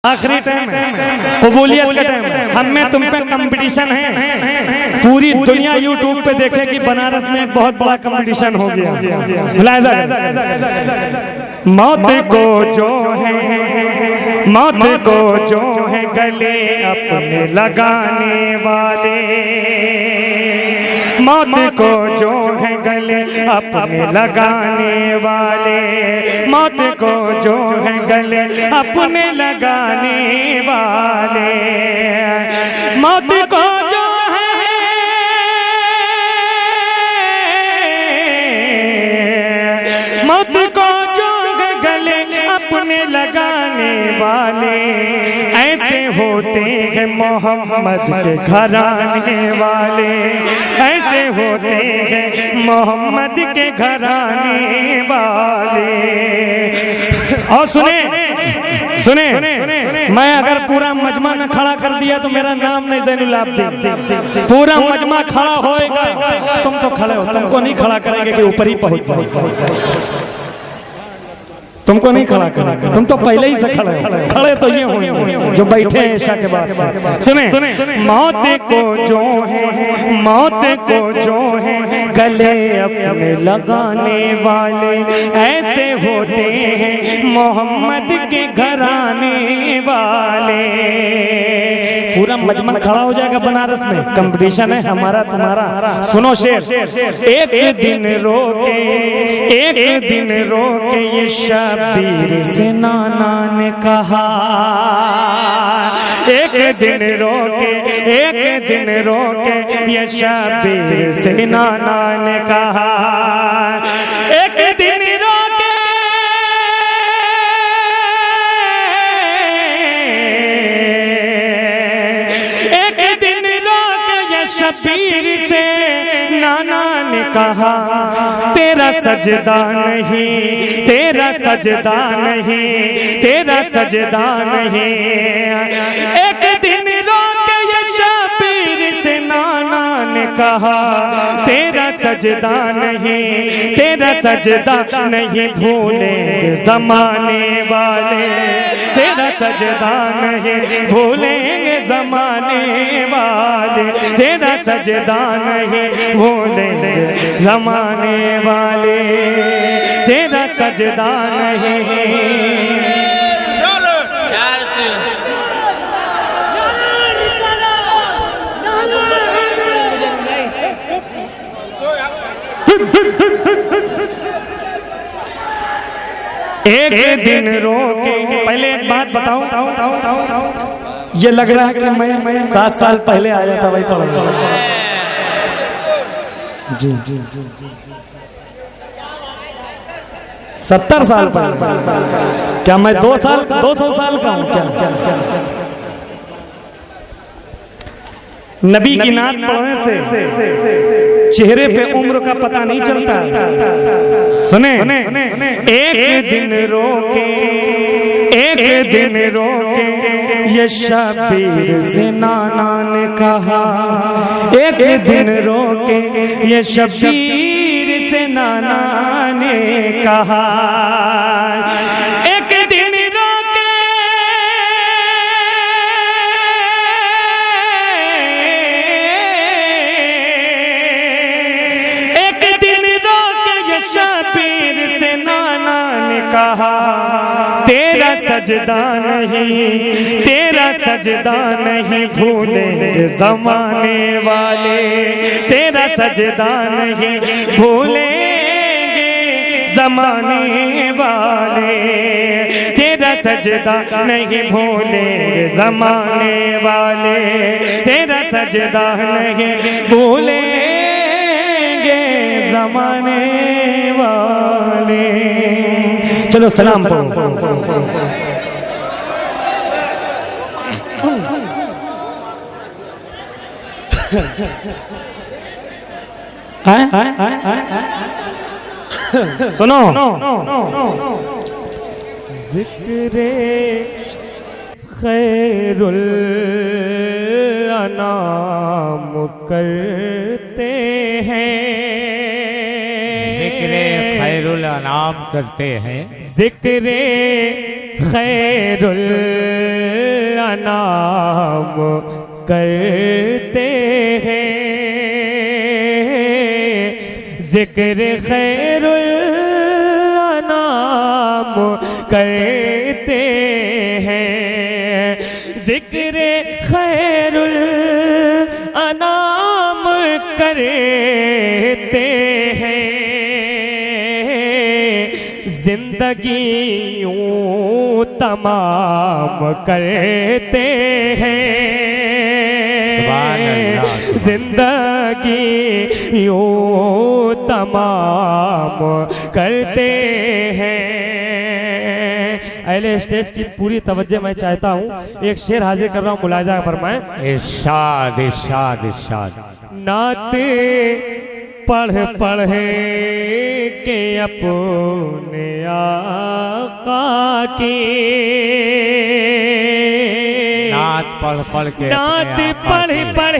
आखिरी टाइम है, कबूलियत का टाइम है। हम में तुम पे कंपटीशन है। पूरी दुनिया यूट्यूब पे देखे कि बनारस में एक बहुत बड़ा कंपटीशन हो गया। मौत को जो है, मौत को जो है गले अपने लगाने वाले, मौत को जो है गले अपने लगाने वाले, मौत को जो है गले अपने लगाने वाले, मौत को जो है, मौत को जो है गले अपने लगाने वाले, ऐसे होते हैं मोहम्मद के घराने वाले, ऐसे होते हैं मोहम्मद के घराने वाले। और सुने सुने, मैं अगर पूरा मजमा न खड़ा कर दिया तो मेरा नाम नहीं ज़ैनुल आबिदीन। पूरा मजमा खड़ा होएगा, तुम तो खड़े हो, तुमको नहीं खड़ा करेंगे कि ऊपर ही पहुंच जाओ, तुमको नहीं खड़ा करेंगे, तुम तो पहले ही से खड़े हो। खड़े तो ये होंगे जो बैठे हैं ईशा के बाद। सुने, मौत को जो है, मौत को जो है गले अपने लगाने वाले, ऐसे होते हैं मोहम्मद के घराने वाले। पूरा मजमा खड़ा हो जाएगा बनारस में, कंपटीशन है हमारा तुम्हारा। सुनो शेर, एक दिन रोके, एक दिन रोके ये शब्बीर से नाना ने कहा, एक दिन रोके, एक दिन रोके ये शब्बीर से नाना ने कहा, एक दिन रोके, एक दिन रोके ये शब्बीर से नाना ने कहा, तेरा सजदा नहीं, तेरा सजदा नहीं, तेरा सजदा नहीं। एक दिन रोके ये शब्बीर से नाना ने कहा, तेरा सजदा नहीं, तेरा सजदा नहीं भूलेंगे जमाने वाले, तेरा सजदा नहीं भूलेंगे जमाने वाले, तेरा सजदा नहीं भूलेंगे जमाने वाले, तेरा सजदा नहीं। एक दिन रोके, पहले एक बात बताऊं, ये लग रहा है कि मैं 7 साल पहले आया था भाई पढ़ जी जी जी 70 साल पहले। क्या मैं 200 साल का हूं क्या? नबी की नात पढ़ने से चेहरे पे उम्र का पता नहीं चलता। सुने, एक दिन रोके, एक दिन रोके ये शब्बीर से नाना ने कहा, एक दिन रोके ये शब्बीर से नाना ने कहा, एक दिन रोके, एक दिन रोके ये शब्बीर से नाना ने कहा, तेरा सजदा नहीं, तेरा सजदा नहीं भूलेंगे जमाने वाले, तेरा सजदा नहीं भूलेंगे जमाने वाले, तेरा सजदा नहीं भूलेंगे जमाने वाले, तेरा सजदा नहीं भूलेंगे जमाने वाले। चलो सलाम पढ़ो। सुनो, ज़िक्रे खैरुल अनाम करते हैं, ज़िक्रे खैरुल अनाम करते हैं, ज़िक्रे खैरुल करते हैं, जिक्र खैरुल अनाम करते हैं, जिक्र खैरुल अनाम करते हैं, जिंदगी यूं तमाम करते हैं, जिंदगी यूं तमाम करते हैं। अहले स्टेज की पूरी तवज्जो मैं चाहता हूँ, एक शेर हाजिर कर रहा हूँ, मुलाजा फरमाएं। इरशाद इरशाद इरशाद। नात पढ़ पढ़ के अपने आका की, नात पढ़ पढ़ के, नात पढ़ पढ़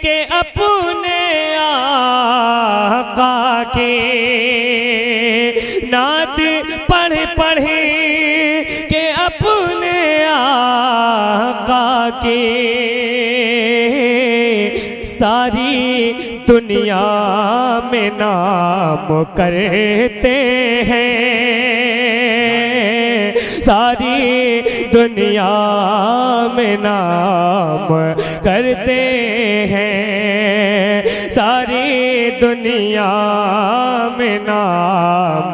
के अपने आका की, नात पढ़ पढ़ के अपने आका की, सारी दुनिया में नाम करते हैं, सारी दुनिया में नाम करते हैं, सारी दुनिया में नाम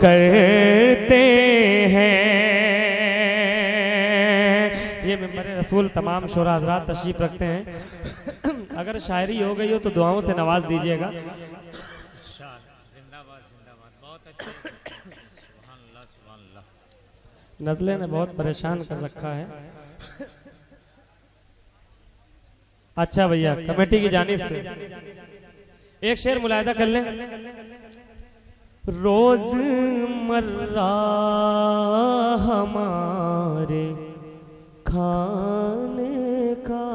करते हैं। ये मेंबर रसूल तमाम शोरा हज़रात तशरीफ रखते हैं। अगर शायरी हो गई हो तो दुआओं से नवाज दीजिएगा। नज़ले ने बहुत परेशान कर रखा है। अच्छा भैया, कमेटी की जानिब से एक शेर मुलाहिजा कर लें। रोज़मर्रा हमारे खाने का,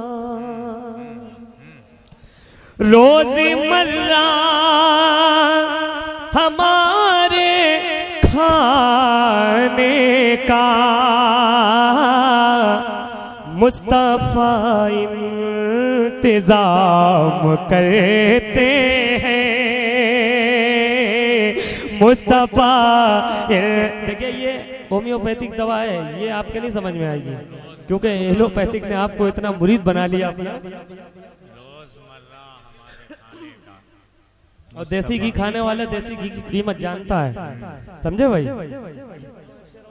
रोज़मर्रा हमारे खाने का, मुस्तफा इंतजाम करते हैं, मुस्तफा। देखिए ये होम्योपैथिक दवा है, ये आपके नहीं समझ में आएगी, क्योंकि एलोपैथिक ने आपको इतना मुरीद बना लिया अपना। और देसी घी खाने वाला देसी घी की कीमत जानता है, समझे भाई।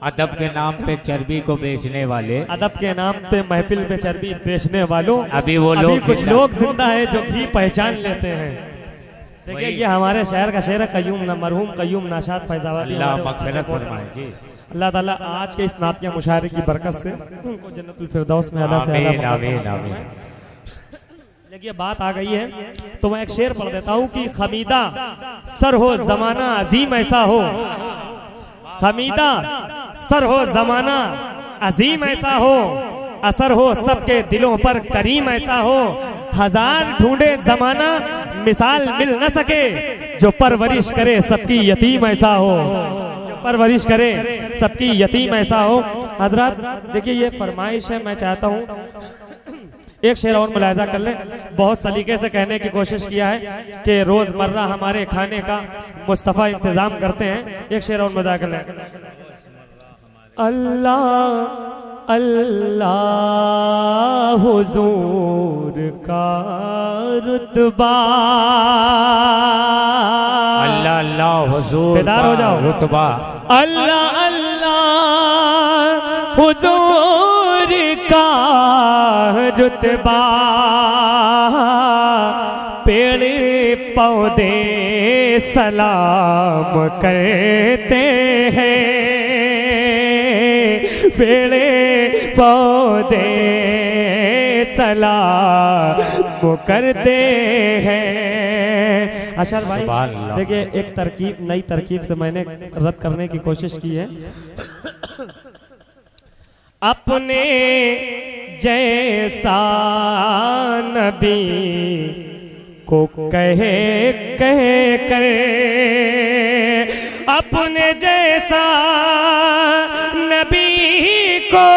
अदब के नाम पे चर्बी को बेचने वाले, अदब के नाम पे महफिल पे चर्बी बेचने वालों, अभी वो लोग, कुछ लोग जिंदा है जो घी पहचान लेते हैं। देखिए ये हमारे शहर का शेर है, कयूम ना मरहूम कयूम नाशाद फैजाबादी, अल्लाह मग़फ़िरत फरमाए जी। अल्लाह ताला आज के इस नातिया मुशायरे की बरकत से उनको जन्नतुल फिरदौस में अदा से आमीन आमीन आमीन। देखिए बात आ गई है तो मैं एक शेर पढ़ देता हूँ कि खमीदा सर हो जमाना अजीम ऐसा हो, खमीदा सर हो जमाना अजीम ऐसा हो, असर हो सबके दिलों पर करीम ऐसा हो, हजार ढूंढे जमाना मिसाल मिल न सके, जो परवरिश करे सबकी यतीम ऐसा हो, जो परवरिश करे सबकी यतीम ऐसा हो। हजरत देखिए ये फरमाइश है, मैं चाहता हूँ एक शेर और मुलाहिजा कर लें। बहुत सलीके से कहने की कोशिश किया है कि रोजमर्रा हमारे खाने का मुस्तफा इंतजाम करते हैं। एक शेर और मुलाहिजा कर लें। अल्लाह अल्लाह हुजूर का रुतबा, अल्लाह अल्लाह हुजूर बेदार हो जाओ, रुतबा, अल्लाह अल्लाह हुजूर का रुतबा, पेड़ पौधे सलाम करते हैं, पेड़ पौधे सलाम करते हैं। अशर भाई देखिए एक तरकीब, नई तरकीब से मैंने रद्द करने की कोशिश की है। अपने जैसा नबी को कहे कह कर, अपने जैसा नबी को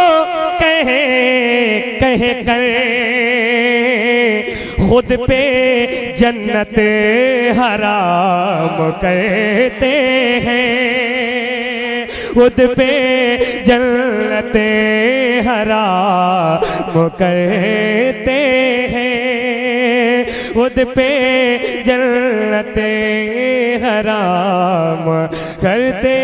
कह कह कर खुद पे जन्नत हराम कहते हैं, खुद पे जन्नत हराम कहते हैं, खुद पे जन्नत हराम करते